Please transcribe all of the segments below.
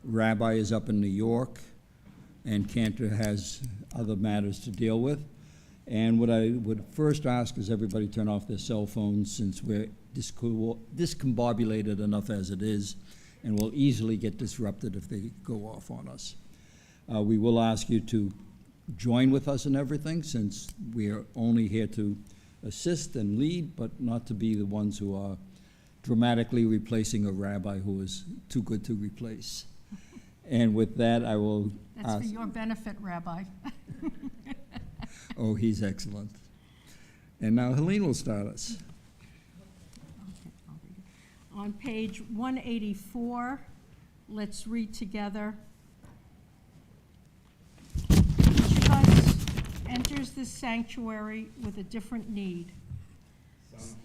Rabbi is up in New York, and Cantor has other matters to deal with. And what I would first ask is everybody turn off their cell phones, since we're discombobulated enough as it is, and will easily get disrupted if they go off on us. We will ask you to join with us in everything, since we are only here to assist and lead, but not to be the ones who are dramatically replacing a rabbi who is too good to replace. And with that, I will That's for your benefit, Rabbi. Oh, he's excellent. And now Helene will start us. Okay, I'll read it. On page 184, let's read together. Each of us enters this sanctuary with a different need.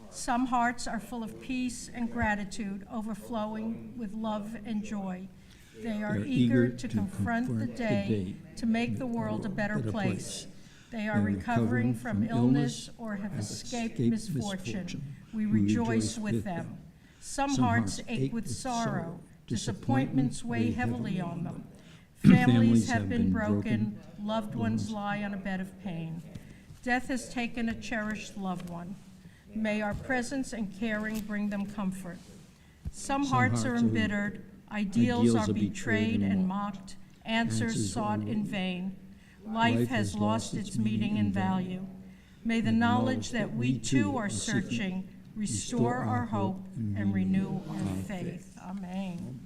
Some hearts are full of peace and gratitude, overflowing with love and joy. They are eager to confront the day to make the world a better place. They are recovering from illness or have escaped misfortune. We rejoice with them. Some hearts ache with sorrow. Disappointments weigh heavily on them. Families have been broken. Loved ones lie on a bed of pain. Death has taken a cherished loved one. May our presence and caring bring them comfort. Some hearts are embittered. Ideals are betrayed and mocked. Answers sought in vain. Life has lost its meaning and value. May the knowledge that we too are searching restore our hope and renew our faith. Amen.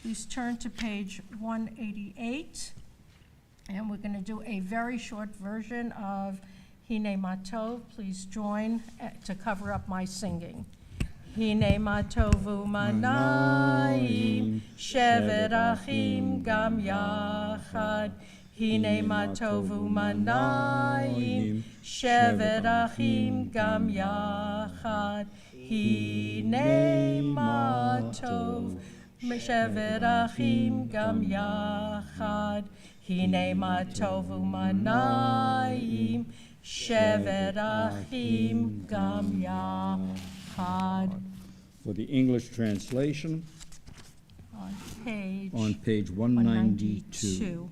Please turn to page 188, and we're going to do a very short version of Hine Matov. Please join to cover up my singing. Hine matovu manayim, shevet achim gam yachad. Hine matovu manayim, shevet achim gam yachad. Hine matov, shevet achim gam yachad. Hine matovu manayim, shevet achim gam yachad. For the English translation, on page 192.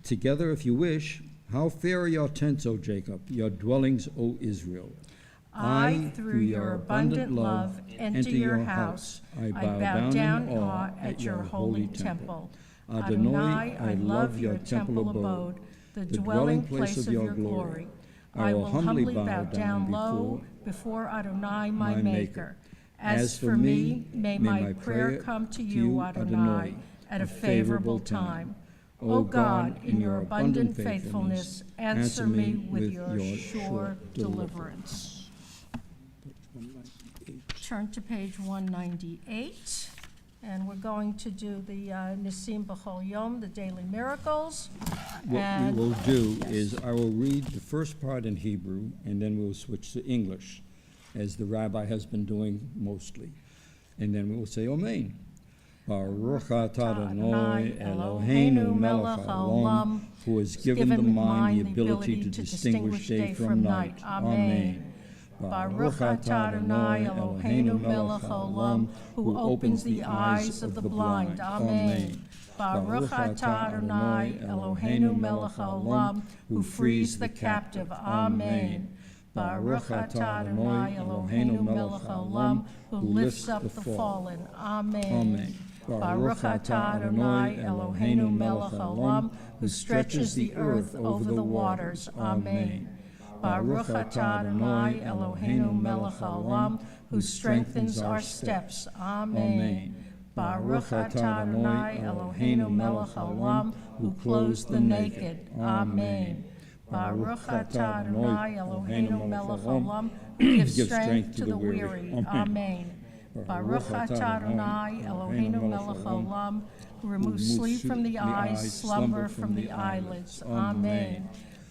Together, if you wish, how fair are your tents, O Jacob, your dwellings, O Israel. I, through your abundant love, enter your house. I bow down in awe at your holy temple. Adonai, I love your temple abode, the dwelling place of your glory. I will humbly bow down low before Adonai, my Maker. As for me, may my prayer come to you, Adonai, at a favorable time. O God, in your abundant faithfulness, answer me with your sure deliverance. Turn to page 198, and we're going to do the Nisim B'chol Yom, the daily miracles. What we will do is I will read the first part in Hebrew, and then we'll switch to English, as the rabbi has been doing mostly. And then we will say Amen. Baruch atah Adonai Eloheinu melech haolam, who has given the mind the ability to distinguish day from night. Amen. Baruch atah Adonai Eloheinu melech haolam, who opens the eyes of the blind. Amen. Baruch atah Adonai Eloheinu melech haolam, who frees the captive. Amen. Baruch atah Adonai Eloheinu melech haolam, who lifts up the fallen. Amen. Baruch atah Adonai Eloheinu melech haolam, who stretches the earth over the waters. Amen. Baruch atah Adonai Eloheinu melech haolam, who strengthens our steps. Amen. Baruch atah Adonai Eloheinu melech haolam, who clothes the naked. Amen. Baruch atah Adonai Eloheinu melech haolam, who gives strength to the weary. Amen. Baruch atah Adonai Eloheinu melech haolam, who removes sleep from the eyes, slumber from the eyelids. Amen.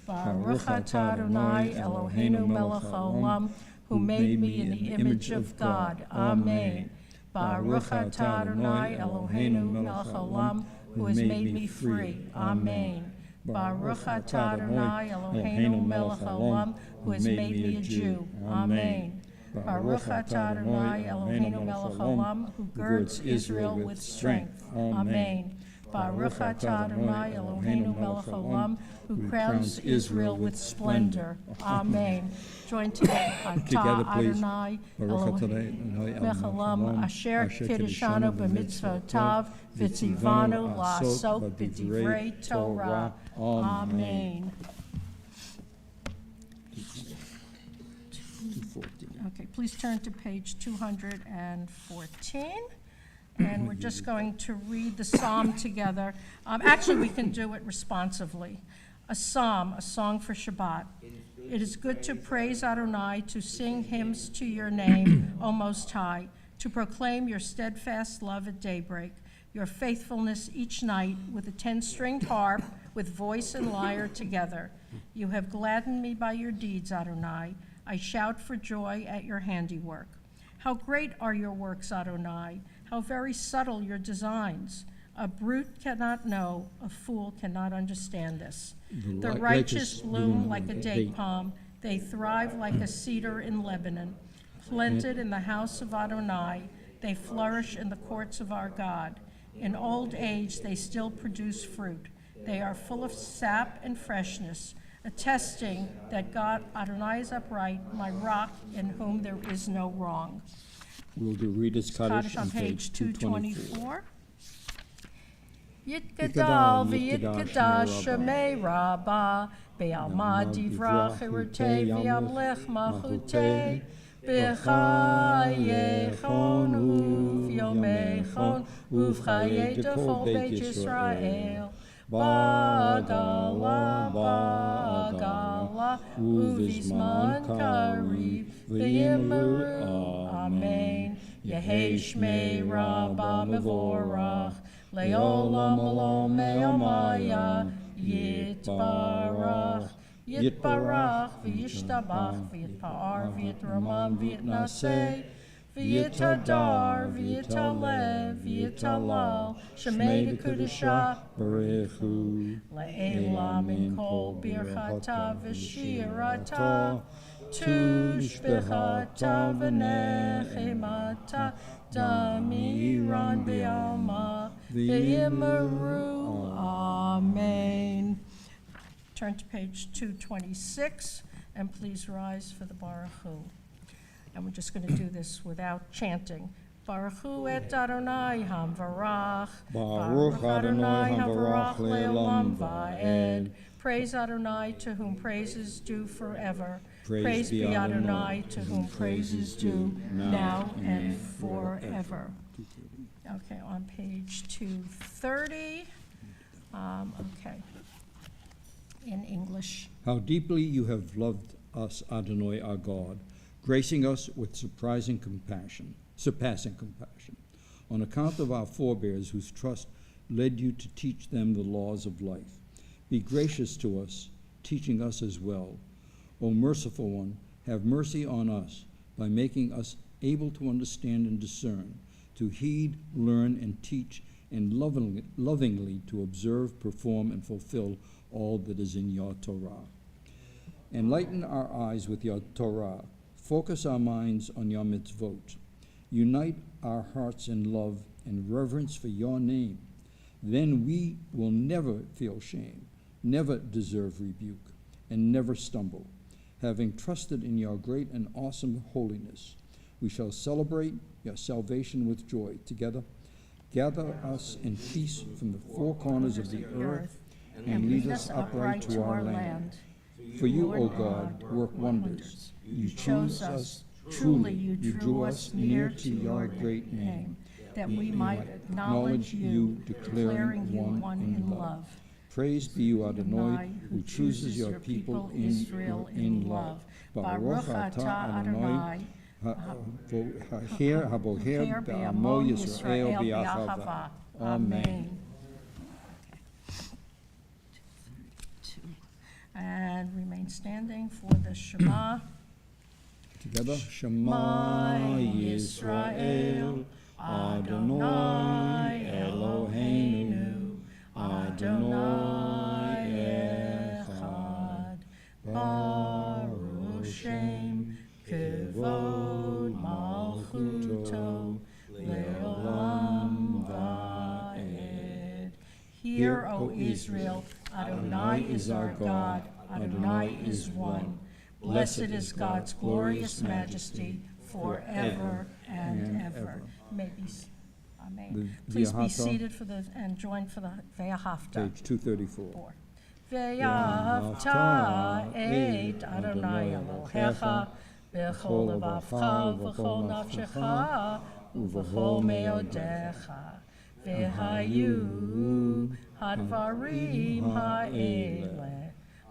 Baruch atah Adonai Eloheinu melech haolam, who made me in the image of God. Amen. Baruch atah Adonai Eloheinu melech haolam, who has made me free. Amen. Baruch atah Adonai Eloheinu melech haolam, who has made me a Jew. Amen. Baruch atah Adonai Eloheinu melech haolam, who girds Israel with strength. Amen. Baruch atah Adonai Eloheinu melech haolam, who crowns Israel with splendor. Amen. Join together. Together, Atah please. Adonai Baruch Eloheinu melech haolam, asher kiddushanu b'mitzvotav, v'tzivanu la'asok b'divrei Torah. Amen. 214. Okay, please turn to page 214. And we're just going to read the psalm together. Actually, we can do it responsively. A psalm, a song for Shabbat. It is good to praise Adonai, to sing hymns to your name, O Most High, to proclaim your steadfast love at daybreak, your faithfulness each night with a 10-stringed harp, with voice and lyre together. You have gladdened me by your deeds, Adonai. I shout for joy at your handiwork. How great are your works, Adonai! How very subtle your designs. A brute cannot know, a fool cannot understand this. The righteous bloom like a date palm. They thrive like a cedar in Lebanon. Planted in the house of Adonai, they flourish in the courts of our God. In old age, they still produce fruit. They are full of sap and freshness, attesting that God, Adonai, is upright, my rock, in whom there is no wrong. We'll do Reader's Kaddish On page 224. Yitgadal v'yitgadash shemei Rabbah, be'alma divrach erutei v'yamlech malchutei, b'chayechon uv'yomechon uv'chayei d'chol beit Yisrael, bagala bagala uv'zman karib v'yimeru. Amen. Yehei shmei Rabbah mevorach, le'olam olam me'omaya, yitbarach, yitbarach, v'yishtabach, v'yitpa'ar, v'yitramam, v'yitnaseh, v'yitadar, v'yitalev, v'yitalal, shemei d'kudashah, Barechu, le'elam in kol birchata v'shirata, tushbechata v'nechemata, damiran be'alma, ve'yimeru. Amen. Turn to page 226, and please rise for the Baruch Hu. And we're just going to do this without chanting. Baruch Hu et Adonai hamvarach. Baruch Adonai hamvarach le'olam va'ed. Praise Adonai, to whom praise is due forever. Praise be Adonai, to whom praise is due now and forever. Okay, on page 230. Okay, in English. How deeply you have loved us, Adonai, our God, gracing us with surpassing compassion, on account of our forebears whose trust led you to teach them the laws of life. Be gracious to us, teaching us as well. O merciful one, have mercy on us by making us able to understand and discern, to heed, learn, and teach, and lovingly to observe, perform, and fulfill all that is in your Torah. Enlighten our eyes with your Torah. Focus our minds on your mitzvot. Unite our hearts in love and reverence for your name. Then we will never feel shame, never deserve rebuke, and never stumble. Having trusted in your great and awesome holiness, we shall celebrate your salvation with joy. Together, gather us in peace from the four corners of the earth, and lead us upright to our land. For you, O God, work wonders. You chose us. Truly, you drew us near to your great name, that we might acknowledge you, declaring you one in love. Praised be you, Adonai, who chooses your people in love. Baruch atah Adonai, haboher be'amo Yisrael b'achava. Amen. And remain standing for the Shema. Together, Shema Yisrael, Adonai Eloheinu, Adonai Echad, Baruch Shem Kevod. Israel, Adonai is our God, Adonai is one. Blessed is God's glorious majesty forever and ever. Amen. Please be seated for the and join for the Ve'ahavta. Page 234. Ve'ahavta et Adonai Elohecha b'chol levavcha v'chol nafshecha uv'chol meodecha. Ve'hayu hadvarim ha'ele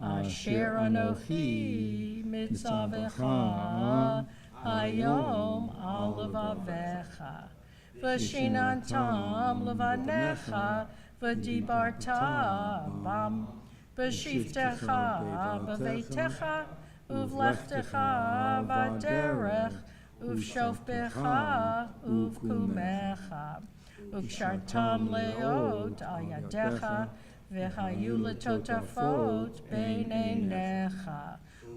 asher anochi mitzavecha hayom al levavecha. V'shinantam levanecha v'dibarta bam v'shiftecha v'veitecha uvlechtecha v'derech uv'shofbecha uv'kumecha uv'shartam leot al yadecha v'hayu letotafot beineinecha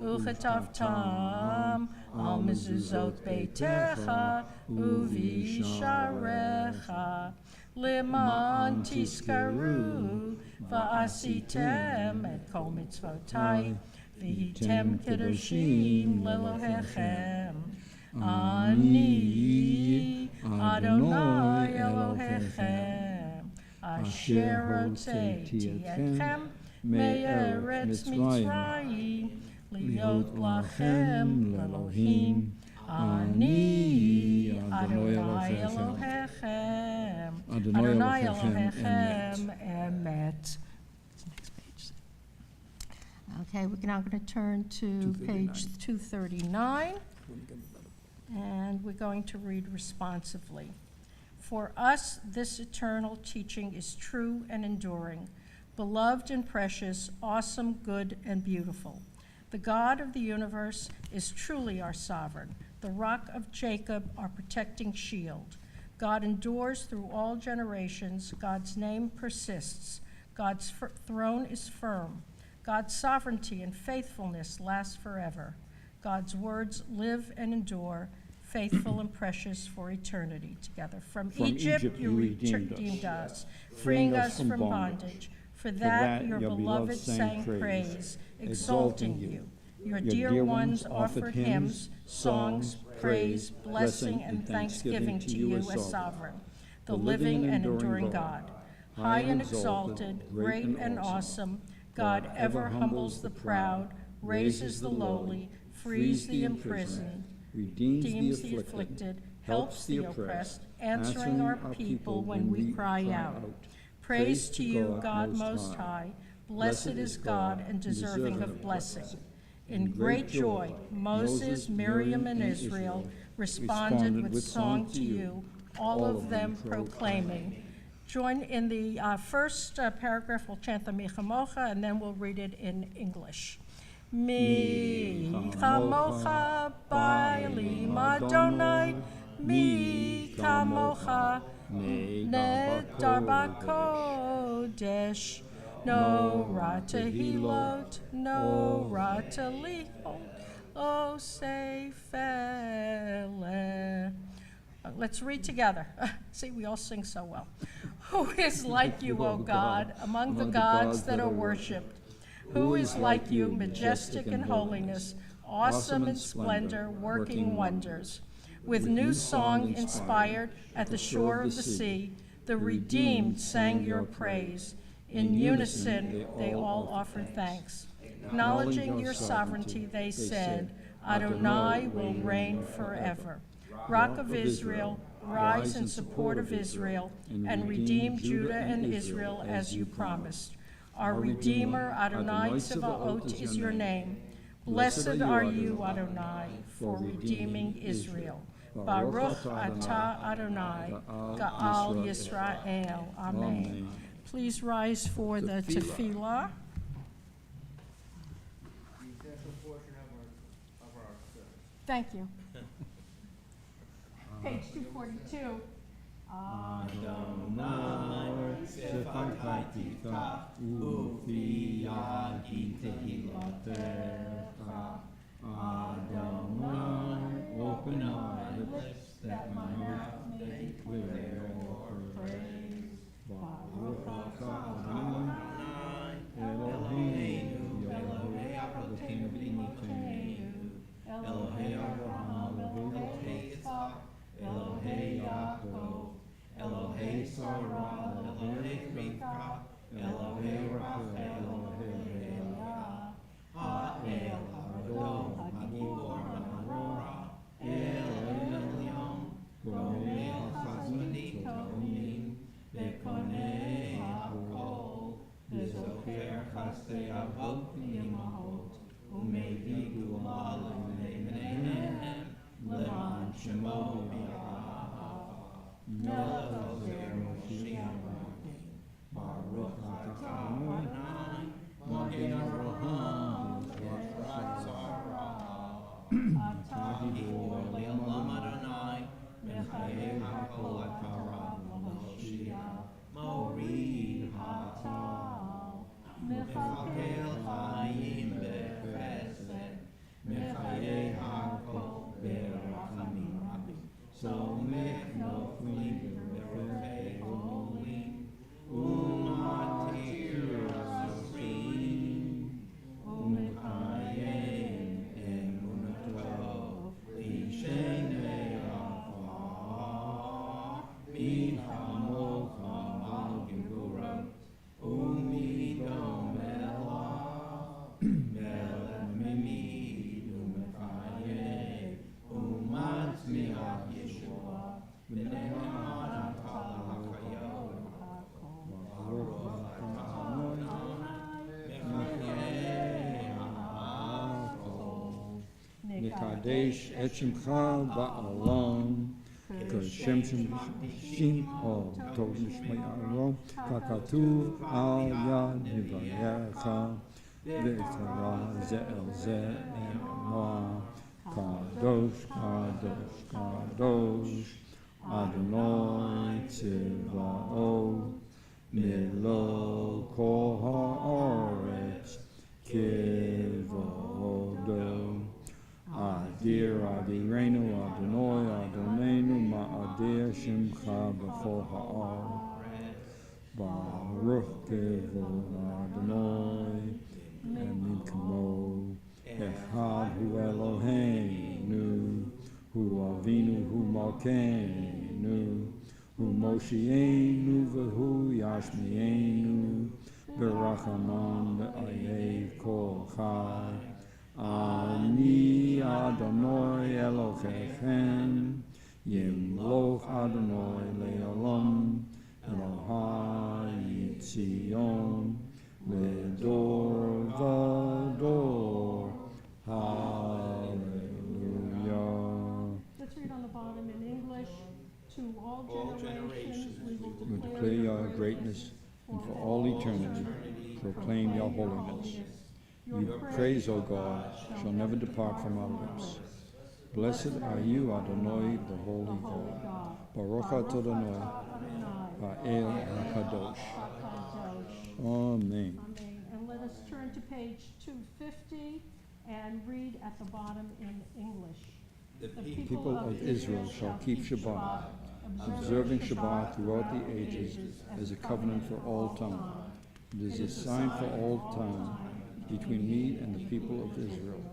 Uchetavtam al mezuzot beitecha uvisharecha liman tiskaru va'asitem et kol mitzvotai v'hitem kedoshim lelohechem ani Adonai Elohechem asher hotzeiti etchem me'eretz Mitzrayim Liot lachem Elohim, Ani Adonai Elohechem, Adonai Elohechem, Emet. Next page. Okay, we're now going to turn to page 239, and we're going to read responsively. For us, this eternal teaching is true and enduring, beloved and precious, awesome, good, and beautiful. The God of the universe is truly our sovereign, the rock of Jacob, our protecting shield. God endures through all generations. God's name persists. God's throne is firm. God's sovereignty and faithfulness last forever. God's words live and endure, faithful and precious for eternity. Together. From Egypt you redeemed us, freeing us from bondage. For that your beloved sang praise, exalting you. Your dear ones offered hymns, songs, praise, blessing, and thanksgiving to you as sovereign, the living and enduring God. High and exalted, great and awesome, God ever humbles the proud, raises the lowly, frees the imprisoned, redeems the afflicted, helps the oppressed, answering our people when we cry out. Praise to you, God Most High. Blessed is God and deserving of blessing. In great joy, Moses, Miriam, and Israel responded with song to you, all of them proclaiming. Join in the first paragraph. We'll chant the Mi Chamocha, and then we'll read it in English. Mi Chamocha Ba'elim Adonai, Mi Chamocha Nedar B'Kodesh. No Ratahilot, no Ratalihot, O Seifele. Let's read together. See, we all sing so well. Who is like you, O God, among the gods that are worshipped? Who is like you, majestic in holiness, awesome in splendor, working wonders? With new song inspired at the shore of the sea, the redeemed sang your praise. In unison, they all offered thanks. Acknowledging your sovereignty, they said, Adonai will reign forever. Rock of Israel, rise in support of Israel, and redeem Judah and Israel as you promised. Our Redeemer, Adonai Tzevaot, is your name. Blessed are you, Adonai, for redeeming Israel. Baruch atah Adonai, Ga'al Yisrael. Amen. Please rise for the tefillah. Thank you. Page 242. Adonai sefanchatika ufiyadi tehilatecha. Adonai, open my lips that my mouth may declare your praise. Baruch atah Adonai, Elohei Yaakov, Elohei Sarah, Elohei Rivka, Elohei Rachel, Elohei Leah, Ha'el Hadon, Hagibor Hanora, El Elyon, Romei HaChazonit Ha'omim, Bekonei HaKol, Bezocher Chasei Avot Imahot, Umevidu Malam Leimenehem, Leman Shemo B'Yahava, Melech Ozer Moshiach Baruch Atah Adonai, Magen Avraham, Yisrael Atah Gibor Le'olam Adonai, Mechayev HaKol Atara V'Hoshia, Morid HaTal, Mechakel Chaim B'Chesed, Mechayev HaKol B'Rachamim Rabim, Somech Noflim B'Rofei Olim, Umatir Asurim, Umekayem Emunato, Lishenei Afar, Michamocha Al Gimburat, Umidom Melach, Melech Memid, Umekayem, Umatzmiach Yeshua, B'nei Adam Kal HaKayot, Nikadesh et Shimcha ba'alam, Kashem Shim o Tov Nishmayaro, Kakatuv al Yad Nivayecha, Ve'etara Ze'el Ze'el Kadosh, Kadosh, Kadosh, Adonai Tziva'ot, Milo Kol Ha'aretz, Kivodo, Adir Adirenu Adonai Adonenu Ma'adir Shimcha B'chol Ha'aretz, Baruch Kivod Adonai Emikmo, Echad Hu Eloheinu, Hu Avinu Hu Malkeinu, Hu Moshienu V'hu Yashmienu, B'Rachaman B'Ayev Kol Chai, Ani Adonai Elohechem, Yimloch Adonai Le'olam, Elohai Tzion, Ledor Vador. Hallelujah. Let's read on the bottom in English. To all generations we will We declare your greatness, and for all eternity proclaim your holiness. Your praise, O God, shall never depart from our lips. Blessed are you, Adonai, the Holy God. Baruch atah Adonai, Ha'el HaKadosh. Amen. Amen. And let us turn to page 250 and read at the bottom in English. The People of Israel shall keep Shabbat, observing Shabbat throughout the ages as a covenant for all time. It is a sign for all time between me and the people of Israel.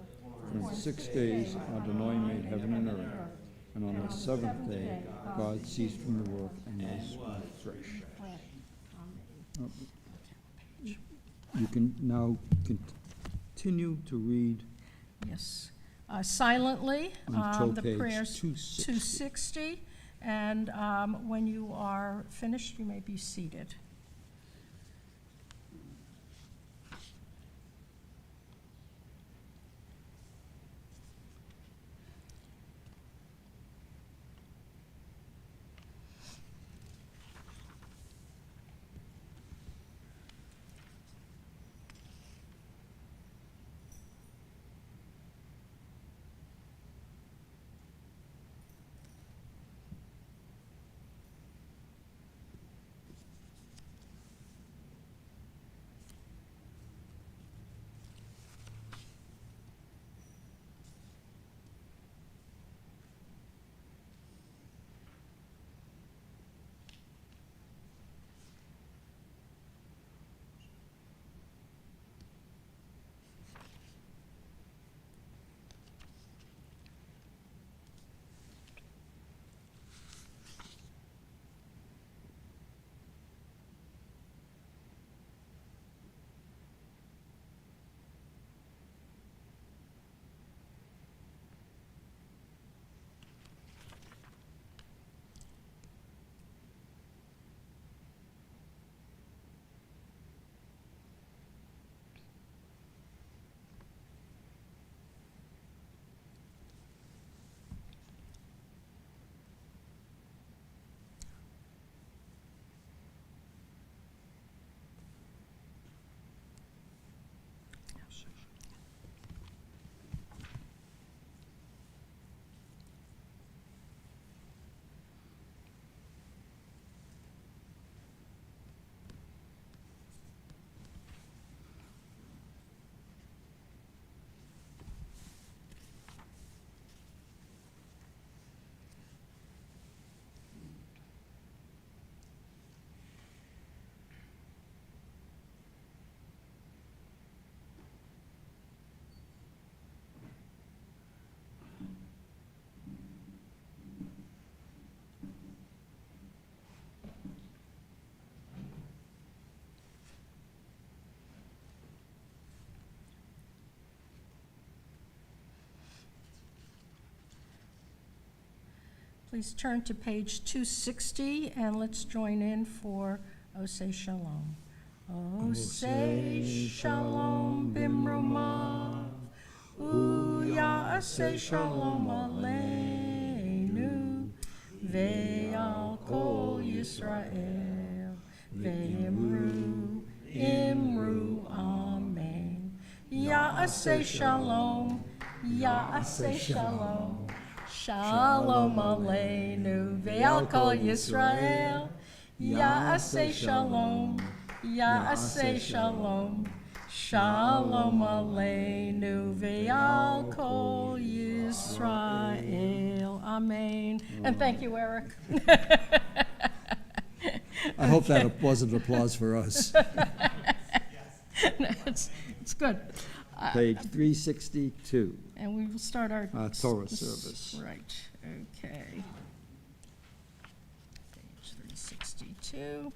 For in 6 days Adonai made heaven and earth, and on the seventh day God ceased from the work and was refreshed. You can now continue to read Yes. Silently, until the page prayers 260. 260. And when you are finished, you may be seated. Please turn to page 260, and let's join in for O Say Shalom. O say shalom bimromav, Ya'aseh shalom aleinu, ve'al kol Yisrael, ve'imru, imru, amen. Ya'aseh shalom, Ya'aseh shalom, shalom aleinu, ve'al kol Yisrael, Ya'aseh shalom, Ya'aseh shalom, shalom aleinu, ve'al kol Yisrael. Amen. And thank you, Eric. I hope that wasn't applause for us. No, it's good. Page 362. And we will start our Torah service. Right, okay. Page 362.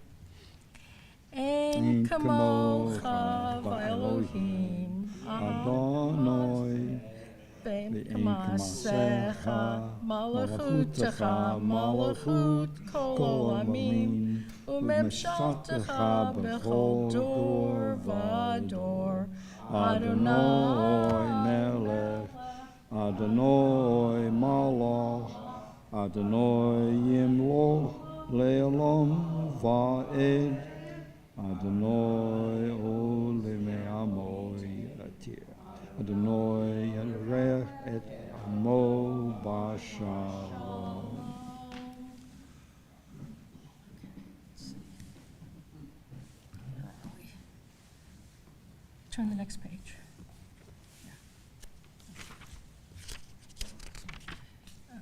Ein kamocha v'Elohim Adonai Bein kamasecha malachutecha malachut kol olamim umemshaltecha bechol dor v'dor Adonai melech Adonai malach Adonai yimloch le'olam va'ed Adonai oleme amoy atir Adonai yarech et amo b'shalom. Turn the next page.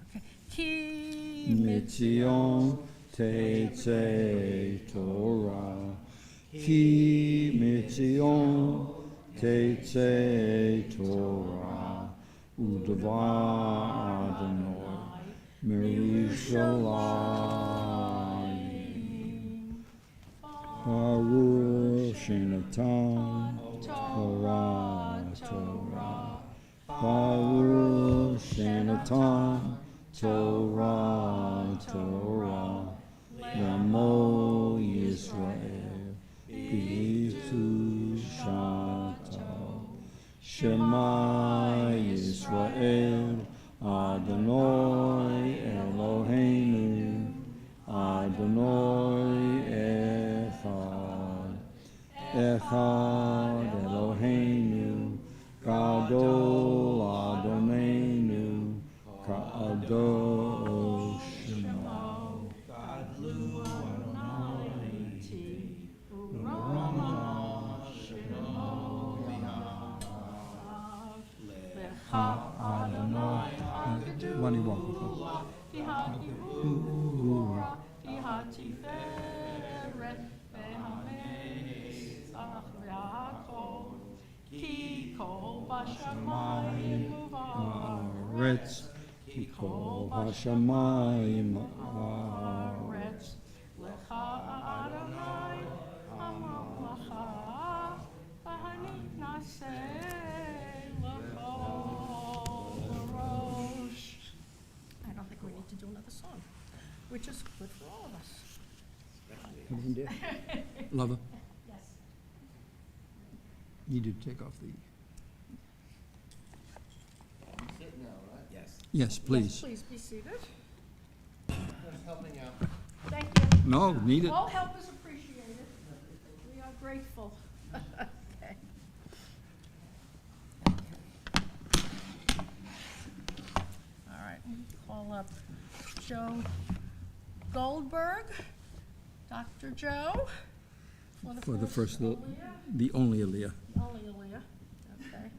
Okay. Ki Mitzion tetzei Torah Ki mitzion tetzei Torah U'davar Adonai Mirushalayim Baruch Shenatan Torah Torah Baruch Shenatan Torah Torah Lamo Yisrael B'yitu Shato Shema Yisrael Adonai Eloheinu Adonai Echad Echad Eloheinu Gadol Adoneinu Kadosh Shema One you want. Retz, Kol Hashamayim Haaretz, Lecha Adonai Hamamlacha, V'hani Naseh L'chol Rosh. I don't think we need to do another song, which is good for all of us. Lover, Yes. you need to take off the. Yes. Yes, please. Yes, please be seated. Just helping out. Thank you. No, need it. All help is appreciated. We are grateful. Okay. All right, we call up Joe Goldberg, Dr. Joe, For the first, Aliyah. the only Aliyah. Only Aliyah, okay. Okay,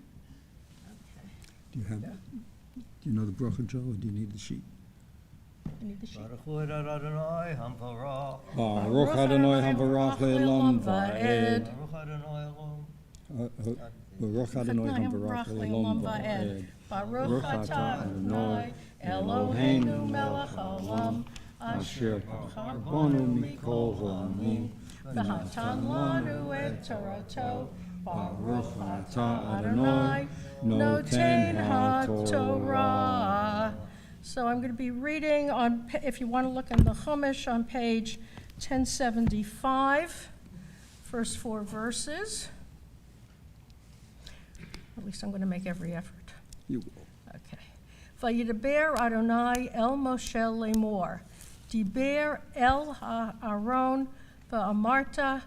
Do you have, do you know the bracha, Joe, or do you need the sheet? I need the sheet. Baruch hu Adonai hamparach. Baruch Adonai hamvarach le'olam va'ed. Baruch Adonai Elohim. Baruch Adonai hamvarach le'olam va'ed. Baruch atah Adonai Eloheinu melech haolam asher Bonu mikol ha'amim. v'hatan lanu et torato. Baruch atah atah Adonai noten ha'torah. So I'm going to be reading on, if you want to look in the Chumash, on page 1075, first 4 verses. At least I'm going to make every effort. You will. Okay. Vayidaber Adonai el Moshe lemor. Diber el Aaron va'amarta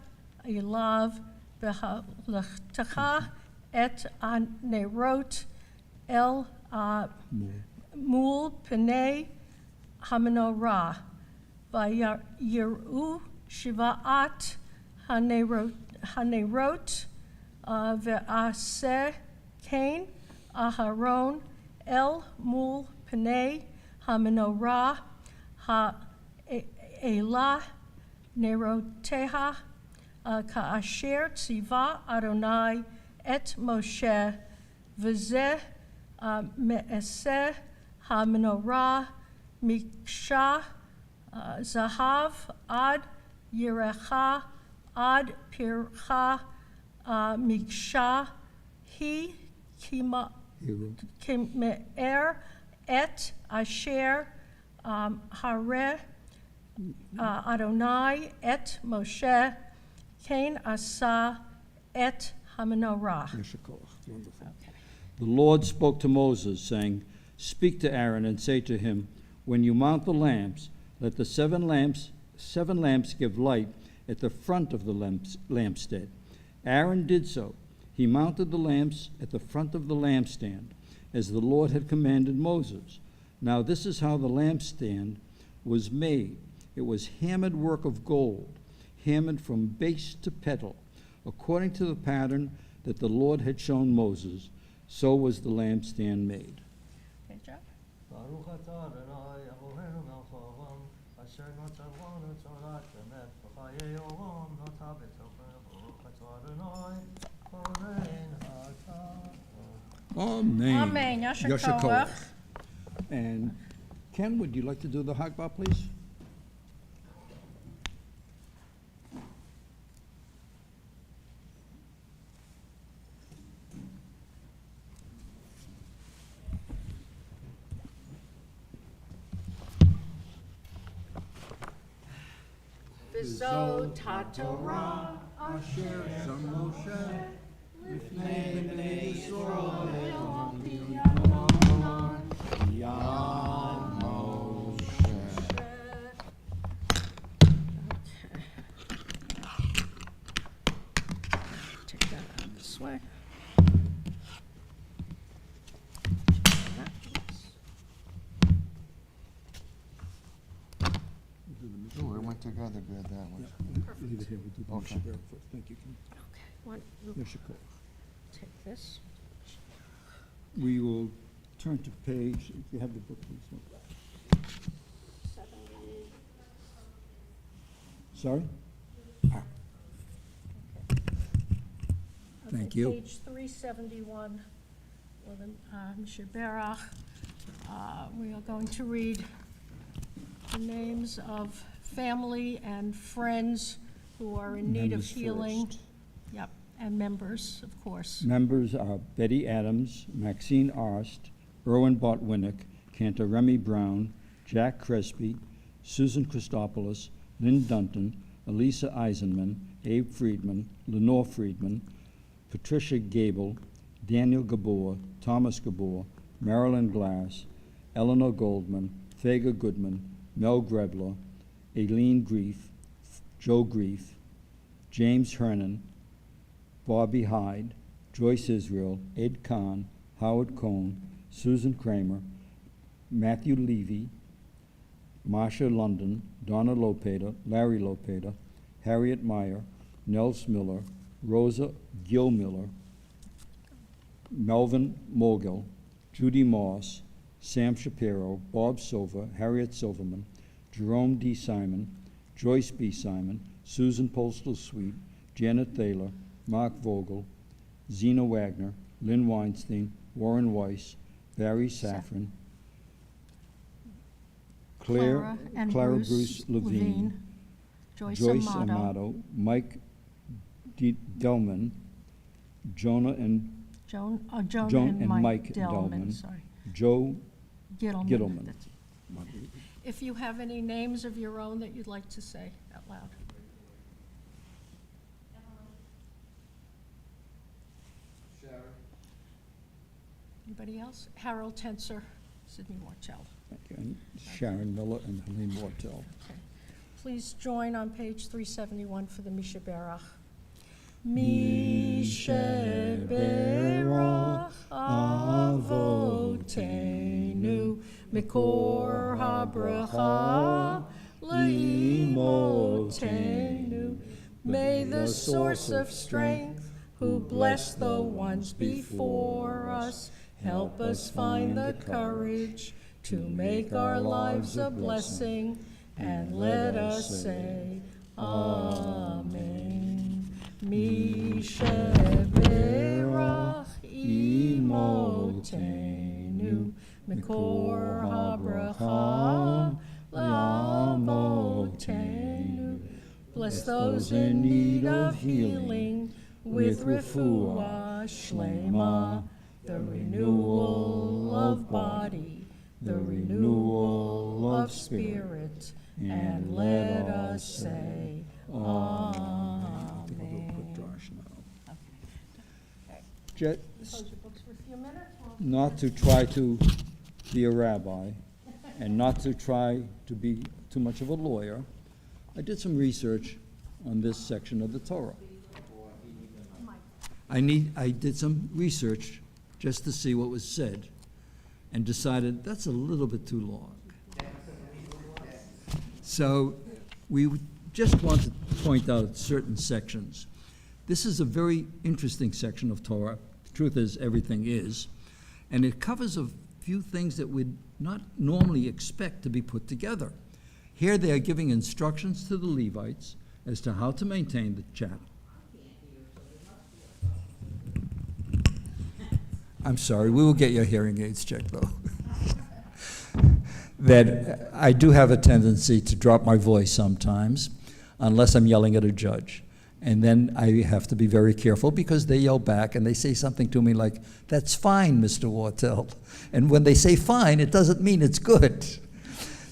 elav v'halachtecha et anerot el mul pnei hamenorah. Vayiru shivaat hanerot ve'aseh kain Aharon el mul pnei hamenorah ha'elah neroteha ka'asher tziva Adonai et Moshe v'zeh me'eseh hamenorah miksha zahav ad yirecha ad pircha miksha hi kima Hero. Kime'er et asher hare Adonai et Moshe kain asa et hamenorah. Yeshikoach. Wonderful. The Lord spoke to Moses, saying, "Speak to Aaron and say to him, when you mount the lamps, let the seven lamps give light at the front of the lampstand." Aaron did so. He mounted the lamps at the front of the lampstand, as the Lord had commanded Moses. Now this is how the lampstand was made. It was hammered work of gold, hammered from base to petal, according to the pattern that the Lord had shown Moses. So was the lampstand made. Good job. Baruch atah Adonai Eloheinu melech haolam, asher notah lanu Torah emet v'chayei olam notah b'tochen. Baruch atah Adonai Kohen atah. Amen. Amen. Yashikoach. And Ken, would you like to do the Hagbah, please? V'zot haTorah Asher Son Moshe, Lifnei Bnei Yisrael, Yad Moshe. Take that out this way. Ooh, it went together good that way. Leave it here, we'll do the Okay. Yeshikoach first. Thank you, Ken. Okay, one, we'll Yeshikoach. take this. We will turn to page, if you have the book, please. Sorry? Thank Okay, you. Page 371, with Mr. Barach. We are going to read the names of family and friends who are in need of Members healing. first. Yep, and members, of course. Members are Betty Adams, Maxine Arst, Erwin Botwinick, Cantor Remy Brown, Jack Crespi, Susan Christopoulos, Lynn Dunton, Elisa Eisenman, Abe Friedman, Lenore Friedman, Patricia Gable, Daniel Gabor, Thomas Gabor, Marilyn Glass, Eleanor Goldman, Thega Goodman, Mel Grebler, Aileen Grief, Joe Grief, James Hernan, Bobby Hyde, Joyce Israel, Ed Kahn, Howard Cohn, Susan Kramer, Matthew Levy, Marsha London, Donna Lopeda, Larry Lopeda, Harriet Meyer, Nels Miller, Rosa Gilmiller, Melvin Mogul, Judy Moss, Sam Shapiro, Bob Silver, Harriet Silverman, Jerome D. Simon, Joyce B. Simon, Susan Postal Sweet, Janet Thaler, Mark Vogel, Zena Wagner, Lynn Weinstein, Warren Weiss, Barry Safran, Clara and Clara Bruce Levine, Joyce Amato, Amato, Mike Delman, Jonah and Joan and Joan and Mike Mike Delman, Delman. sorry. Joe Gittelman. Gittelman. That's- If you have any names of your own that you'd like to say out loud. Anybody else? Harold Tenser, Sidney Martell. Thank you. And Sharon Miller and Helene Mortel. Okay. Please join on page 371 for the Misha Berach. Misha Berach Avotenu Mikor HaBracha Leimotenu. May the source of strength, who blessed the ones before us, help us find the courage to make our lives a blessing, and let us say, Amen. Misha Berach Imotenu Mikor HaBracha Le'amotenu. Bless those in need of healing with refuah shlema, the renewal of body, the renewal of spirit, and let us say, Amen. Jet, Close your books for a few minutes. not to try to be a rabbi and not to try to be too much of a lawyer, I did some research on this section of the Torah. I did some research just to see what was said and decided that's a little bit too long. So we just want to point out certain sections. This is a very interesting section of Torah. The truth is, everything is. And it covers a few things that we'd not normally expect to be put together. Here they are giving instructions to the Levites as to how to maintain the chapel. I'm sorry, we will get your hearing aids checked, though. That I do have a tendency to drop my voice sometimes, unless I'm yelling at a judge. And then I have to be very careful because they yell back and they say something to me like, "That's fine, Mr. Wartell." And when they say fine, it doesn't mean it's good.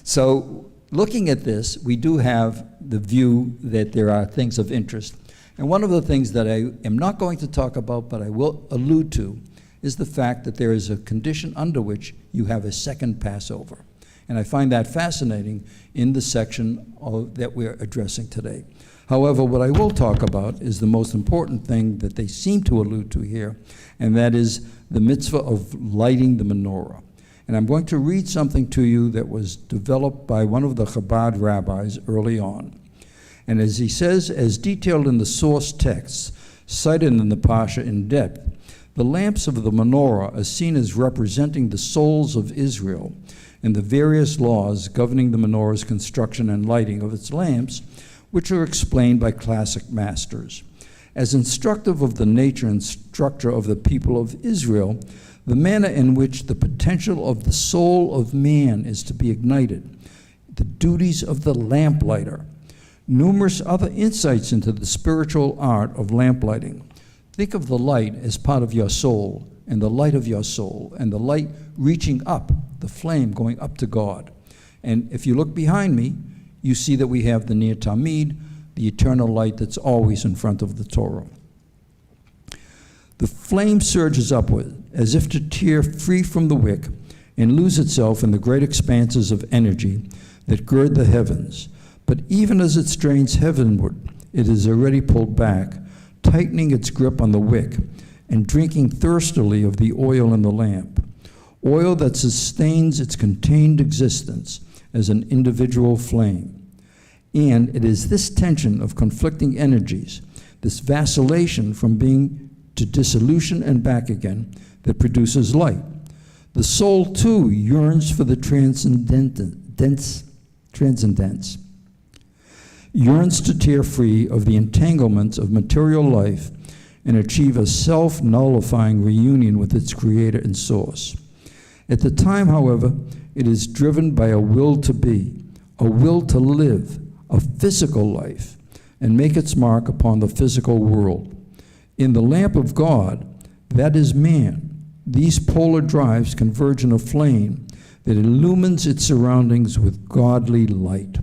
So looking at this, we do have the view that there are things of interest. And one of the things that I am not going to talk about, but I will allude to, is the fact that there is a condition under which you have a second Passover. And I find that fascinating in the section that we're addressing today. However, what I will talk about is the most important thing that they seem to allude to here, and that is the mitzvah of lighting the menorah. And I'm going to read something to you that was developed by one of the Chabad rabbis early on. And as he says, as detailed in the source texts cited in the Pasha in depth, the lamps of the menorah are seen as representing the souls of Israel, and the various laws governing the menorah's construction and lighting of its lamps, which are explained by classic masters. As instructive of the nature and structure of the people of Israel, the manner in which the potential of the soul of man is to be ignited, the duties of the lamplighter, numerous other insights into the spiritual art of lamplighting. Think of the light as part of your soul, and the light of your soul, and the light reaching up, the flame going up to God. And if you look behind me, you see that we have the Ner Tamid, the eternal light that's always in front of the Torah. The flame surges upward, as if to tear free from the wick and lose itself in the great expanses of energy that gird the heavens. But even as it strains heavenward, it is already pulled back, tightening its grip on the wick and drinking thirstily of the oil in the lamp, oil that sustains its contained existence as an individual flame. And it is this tension of conflicting energies, this vacillation from being to dissolution and back again, that produces light. The soul, too, yearns for the transcendence, yearns to tear free of the entanglements of material life and achieve a self-nullifying reunion with its creator and source. At the time, however, it is driven by a will to be, a will to live, a physical life, and make its mark upon the physical world. In the lamp of God, that is man, these polar drives converge in a flame that illumines its surroundings with godly light.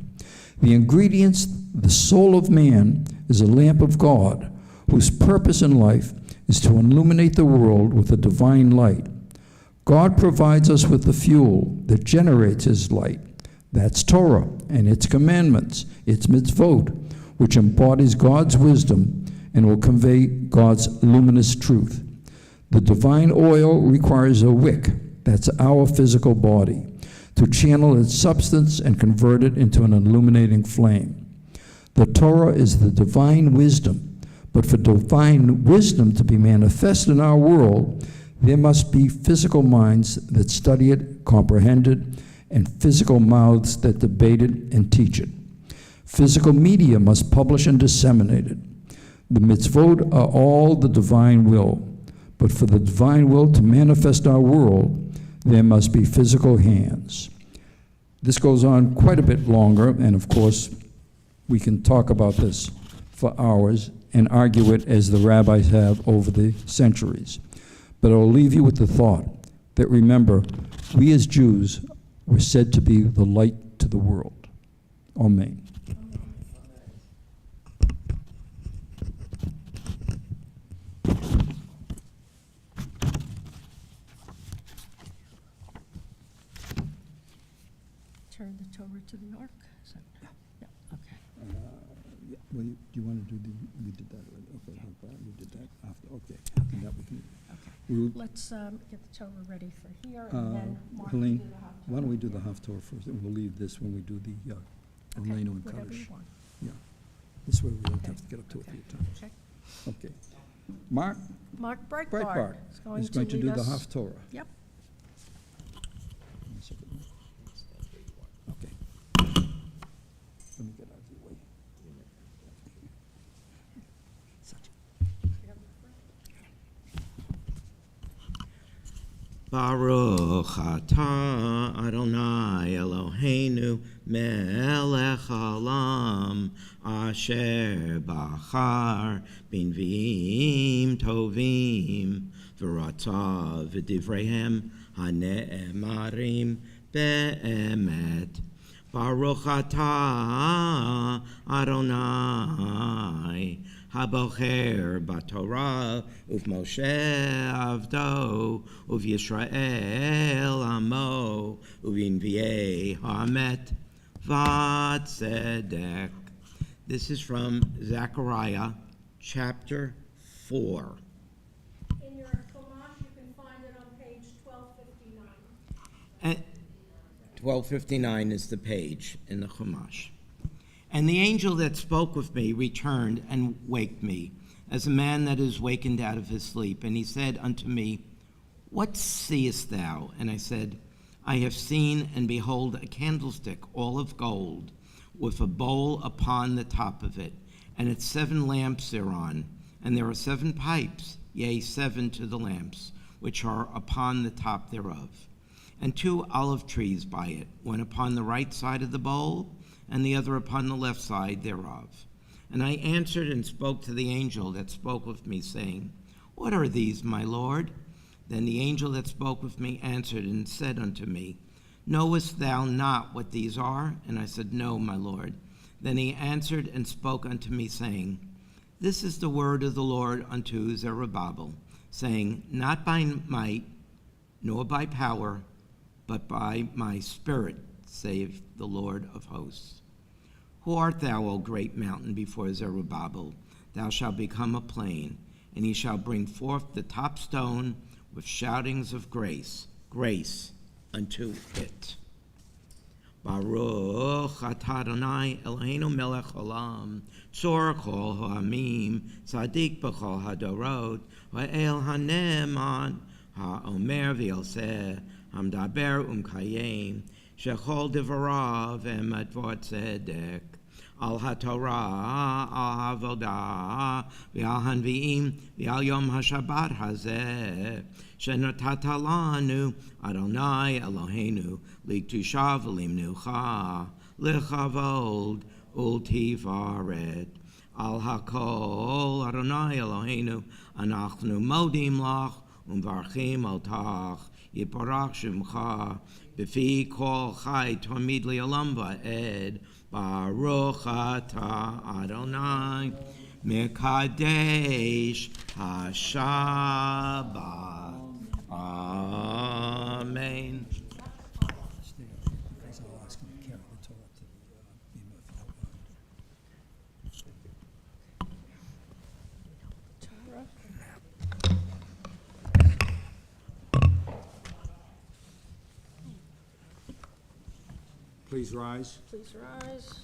The ingredients, the soul of man, is a lamp of God, whose purpose in life is to illuminate the world with a divine light. God provides us with the fuel that generates his light. That's Torah and its commandments, its mitzvot, which embodies God's wisdom and will convey God's luminous truth. The divine oil requires a wick, that's our physical body, to channel its substance and convert it into an illuminating flame. The Torah is the divine wisdom, but for divine wisdom to be manifest in our world, there must be physical minds that study it, comprehend it, and physical mouths that debate it and teach it. Physical media must publish and disseminate it. The mitzvot are all the divine will, but for the divine will to manifest our world, there must be physical hands. This goes on quite a bit longer, and of course, we can talk about this for hours and argue it as the rabbis have over the centuries. But I'll leave you with the thought that, remember, we as Jews were said to be the light to the world. Amen. Turn the Torah to the ark. Is that- yeah, okay. Well, do you want to do we did that already. Okay, you did that after, okay. And that we can, we'll, Let's get the Torah ready for here, and then Mark will Helene, do the Haftarah. why don't we do the Haftorah first, and we'll leave this when we do the Okay, Eleno and whatever you Kaddish. want. This way we don't Okay. have to get up to it Okay. 3 times. Okay. Okay. Mark Mark Breitbart Breitbart is going to lead do the us- Haftorah. Yep. One second. Okay. Let me get out of your way. Baruch atah Adonai Eloheinu melech haolam asher bachar b'nviim tovim v'ratzah v'divreihem hane'emarim be'emet. Baruch atah Adonai Habocher b'Torah uv'Moshe avdo uv'Yisrael amo uv'Inviei ha'amet v'tzedek. This is from Zechariah chapter 4. In your Chumash, you can find it on page 1259. And 1259 is the page in the Chumash. And the angel that spoke with me returned and waked me, as a man that is wakened out of his sleep. And he said unto me, What seest thou? And I said, I have seen, and behold, a candlestick all of gold, with a bowl upon the top of it, and its 7 lamps thereon. And there are 7 pipes, yea, 7 to the lamps, which are upon the top thereof. And 2 olive trees by it, one upon the right side of the bowl, and the other upon the left side thereof. And I answered and spoke to the angel that spoke with me, saying, What are these, my Lord? Then the angel that spoke with me answered and said unto me, Knowest thou not what these are? And I said, No, my Lord. Then he answered and spoke unto me, saying, This is the word of the Lord unto Zerubbabel, saying, Not by might, nor by power, but by my spirit, saith the Lord of hosts. Who art thou, O great mountain, before Zerubbabel? Thou shalt become a plain, and he shall bring forth the top stone with shoutings of grace, grace unto it. Baruch atah Adonai Eloheinu melech haolam, tzor kol ha'amim, tzadik b'chol hadorot, ha'el ha'ne'eman, ha'omer v'yoseh, ha'mdaber u'mkayim, shechol divarav emet v'tzedek, al haTorah, al havodah, v'al hanvi'im, v'al yom haShabbat hazeh, shenatata lanu Adonai Eloheinu, liktusha v'limnucha, lichavod ultivaret, al hakol Adonai Eloheinu, anachnu modim lach, umvarchim otach, yiparach shemcha, B'fi kol chai tamid li'olam va'ed, Baruch atah Adonai, Mekadesh HaShabbat. Amen. Stay up, because I'll ask him to carry the Torah to the beam of Please rise. Please rise.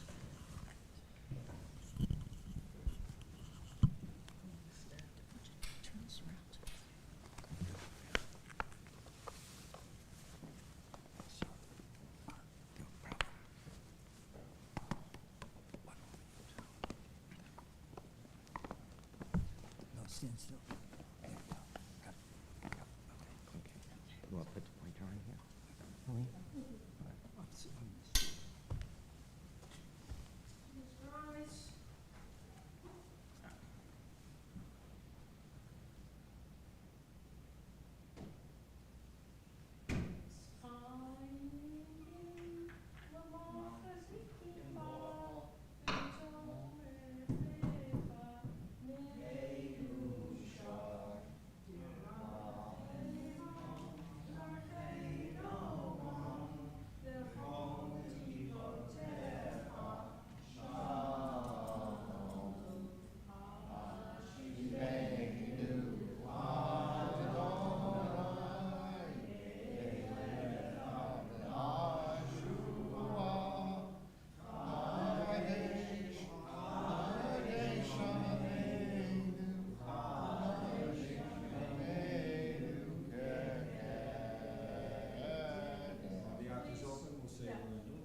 No, stand still. Well, put the pointer on here. The ark is open, we'll say Aleinu.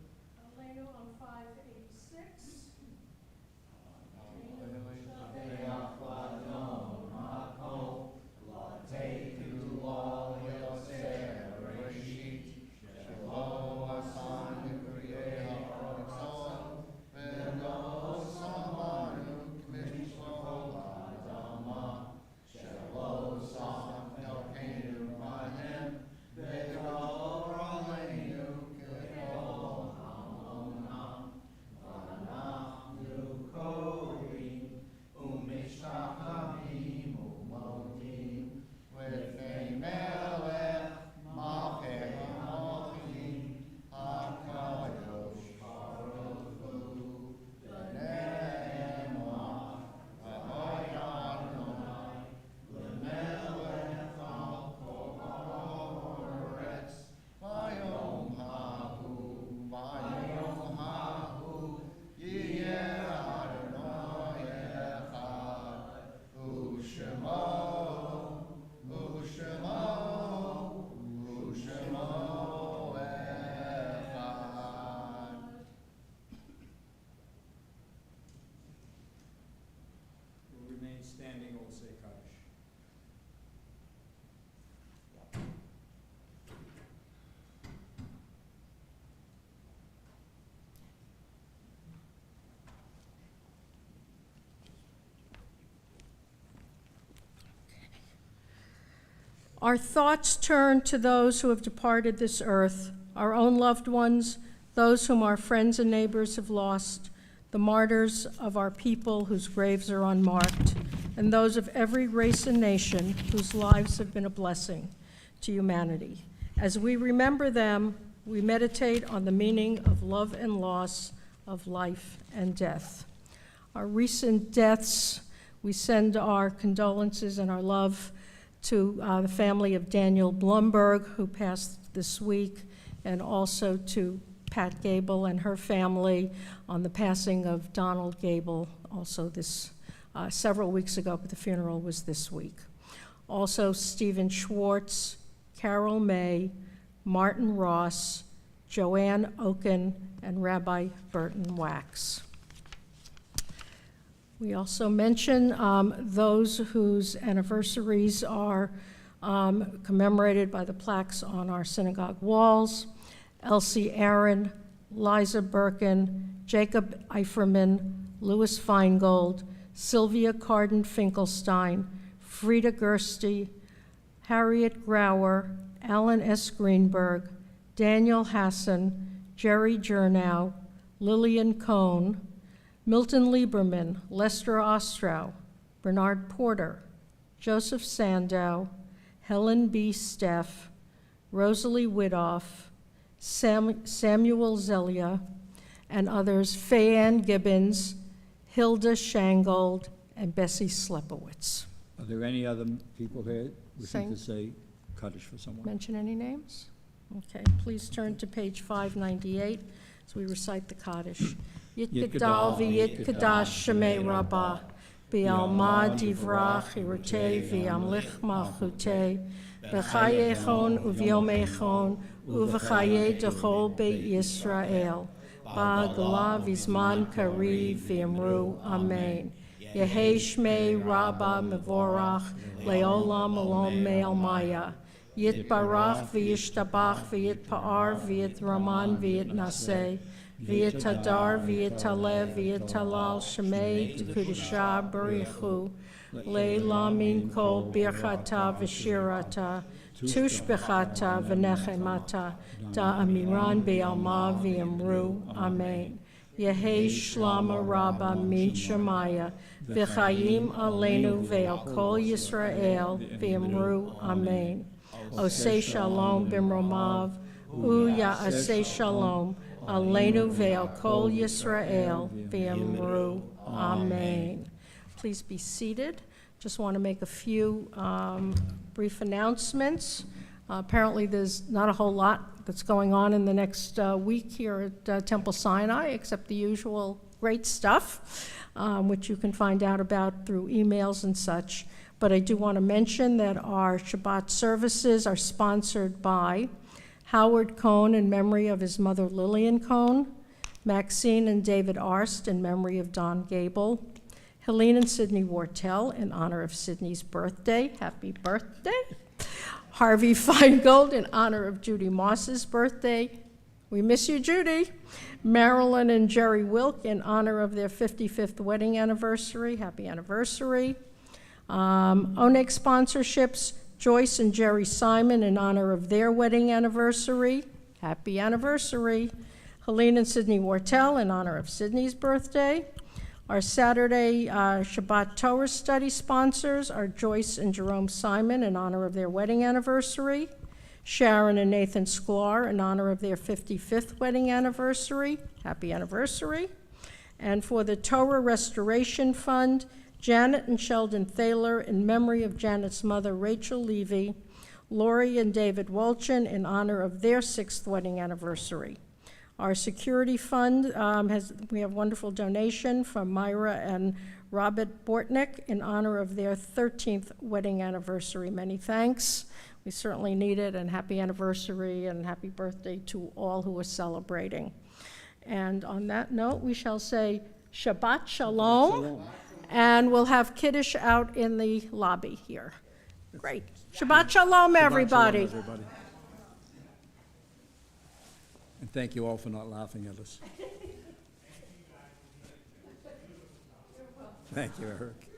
Aleinu on 586. We'll remain standing, or we'll say Kaddish. Our thoughts turn to those who have departed this earth, our own loved ones, those whom our friends and neighbors have lost, the martyrs of our people whose graves are unmarked, and those of every race and nation whose lives have been a blessing to humanity. As we remember them, we meditate on the meaning of love and loss, of life and death. Our recent deaths, we send our condolences and our love to the family of Daniel Blumberg, who passed this week, and also to Pat Gable and her family on the passing of Donald Gable, also this several weeks ago, but the funeral was this week. Also Stephen Schwartz, Carol May, Martin Ross, Joanne Oken, and Rabbi Burton Wax. We also mention those whose anniversaries are commemorated by the plaques on our synagogue walls: Elsie Aaron, Liza Birkin, Jacob Eiferman, Louis Feingold, Sylvia Carden Finkelstein, Frida Gersty, Harriet Grauer, Alan S. Greenberg, Daniel Hassan, Jerry Jernow, Lillian Cohn, Milton Lieberman, Lester Ostrow, Bernard Porter, Joseph Sandow, Helen B. Steff, Rosalie Widoff, Samuel Zelia, and others, Fayanne Gibbons, Hilda Shangold, and Bessie Slepowitz. Are there any other people here wishing Sing. to say Kaddish for someone? Mention any names? Okay, please turn to page 598 as we recite the Kaddish. Yitgadal v'yitkadash shemei rabbah, b'alma divrach irutei v'yamlich malchutei, b'chayechon uvyomechon uv'chaye dechol beit Yisrael, ba'agla v'zman kariv v'yamru amen. Yehei shmei rabbah mevorach leolam alom me'almaya. Yitbarach v'yishtabach v'yitpa'ar v'yitraman v'yitnaseh v'yitadar v'yitaleh v'yitalal shemei d'kudisha barichu le'la min kol birchata v'shirata tushbechata v'nechemata da'amiran be'alma v'yamru amen. Yehei shlama rabba min shemaya v'chayim aleinu ve'al kol Yisrael v'yamru amen. Osei shalom b'mromav, ya'aseh shalom, aleinu ve'al kol Yisrael, v'yamru, amen. Please be seated. Just want to make a few brief announcements. Apparently there's not a whole lot that's going on in the next week here at Temple Sinai, except the usual great stuff, which you can find out about through emails and such. But I do want to mention that our Shabbat services are sponsored by Howard Cohn in memory of his mother Lillian Cohn, Maxine and David Arst in memory of Don Gable, Helene and Sidney Wortel in honor of Sidney's birthday. Happy birthday. Harvey Feingold in honor of Judy Moss's birthday. We miss you, Judy. Marilyn and Jerry Wilk in honor of their 55th wedding anniversary. Happy anniversary. Oneg sponsorships, Joyce and Jerry Simon in honor of their wedding anniversary. Happy anniversary. Helene and Sidney Wortel in honor of Sidney's birthday. Our Saturday Shabbat Torah study sponsors are Joyce and Jerome Simon in honor of their wedding anniversary. Sharon and Nathan Sklar in honor of their 55th wedding anniversary. Happy anniversary. And for the Torah Restoration Fund, Janet and Sheldon Thaler in memory of Janet's mother, Rachel Levy, Lori and David Wolchin in honor of their 6th wedding anniversary. Our security fund we have wonderful donation from Myra and Robert Bortnick in honor of their 13th wedding anniversary. Many thanks. We certainly need it, and happy anniversary and happy birthday to all who are celebrating. And on that note, we shall say Shabbat Shalom. And we'll have Kiddush out in the lobby here. Great. Shabbat Shalom, everybody. Shabbat shalom, everybody. And thank you all for not laughing at us. Thank you, Eric.